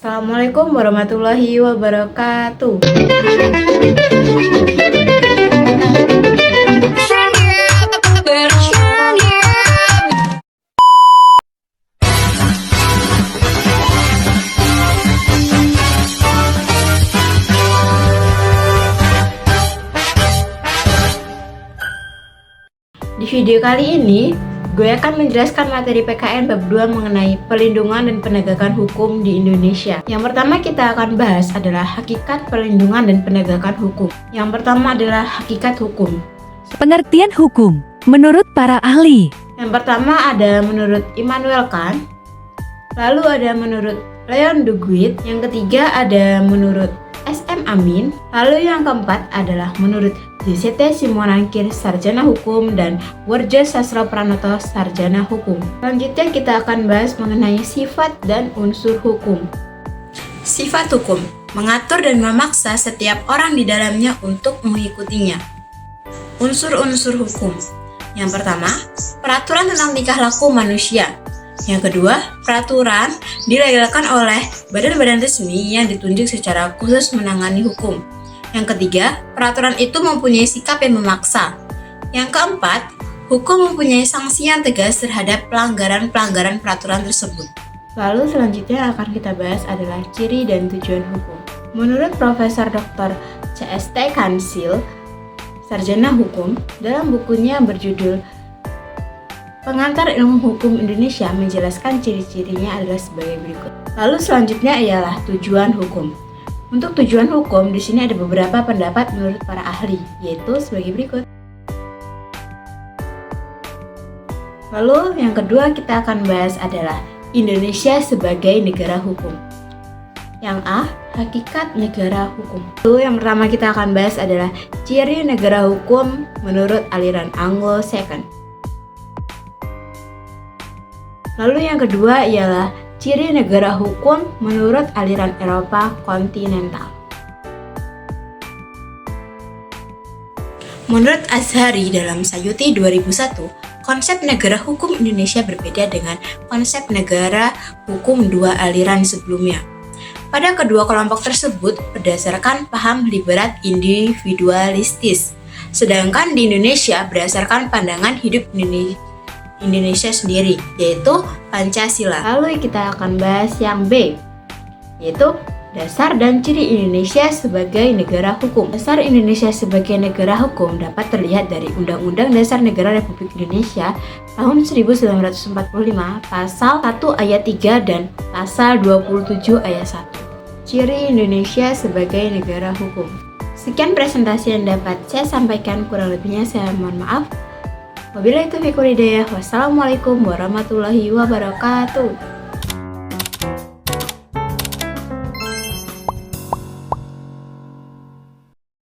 Assalamualaikum warahmatullahi wabarakatuh. Di video kali ini, gue akan menjelaskan materi PKN bab 2 mengenai pelindungan dan penegakan hukum di Indonesia. Yang pertama kita akan bahas adalah hakikat pelindungan dan penegakan hukum. Yang pertama adalah hakikat hukum. Pengertian hukum menurut para ahli. Yang pertama ada menurut Immanuel Kant, lalu ada menurut Leon Duguid, yang ketiga ada menurut S.M. Amin, lalu yang keempat adalah menurut JCT Simonangkir Sarjana Hukum dan Warjo Sastro Pranoto Sarjana Hukum. Selanjutnya kita akan bahas mengenai sifat dan unsur hukum. Sifat hukum mengatur dan memaksa setiap orang di dalamnya untuk mengikutinya. Unsur-unsur hukum. Yang pertama, peraturan tentang tingkah laku manusia. Yang kedua, peraturan dilegalkan oleh badan-badan resmi yang ditunjuk secara khusus menangani hukum. Yang ketiga, peraturan itu mempunyai sikap yang memaksa. Yang keempat, hukum mempunyai sanksi yang tegas terhadap pelanggaran-pelanggaran peraturan tersebut. Lalu selanjutnya akan kita bahas adalah ciri dan tujuan hukum. Menurut Profesor Dr. C.S.T. Kansil, Sarjana Hukum, dalam bukunya berjudul Pengantar Ilmu Hukum Indonesia menjelaskan ciri-cirinya adalah sebagai berikut. Lalu selanjutnya ialah tujuan hukum. Untuk tujuan hukum, di sini ada beberapa pendapat menurut para ahli, yaitu sebagai berikut. Lalu yang kedua kita akan bahas adalah Indonesia sebagai negara hukum. Yang A, hakikat negara hukum. Lalu yang pertama kita akan bahas adalah ciri negara hukum menurut aliran Anglo-Saxon. Lalu yang kedua ialah ciri negara hukum menurut aliran Eropa kontinental. Menurut Azhari dalam Sayuti 2001, konsep negara hukum Indonesia berbeda dengan konsep negara hukum dua aliran sebelumnya. Pada kedua kelompok tersebut berdasarkan paham liberal individualistis, sedangkan di Indonesia berdasarkan pandangan hidup Indonesia sendiri, yaitu Pancasila. Lalu kita akan bahas yang B, yaitu dasar dan ciri Indonesia sebagai negara hukum. Dasar Indonesia sebagai negara hukum dapat terlihat dari Undang-Undang Dasar Negara Republik Indonesia tahun 1945, pasal 1 ayat 3 dan pasal 27 ayat 1. Ciri Indonesia sebagai negara hukum. Sekian presentasi yang dapat saya sampaikan, kurang lebihnya saya mohon maaf. Wabillahi taufiq wal hidayah. Wassalamualaikum warahmatullahi wabarakatuh.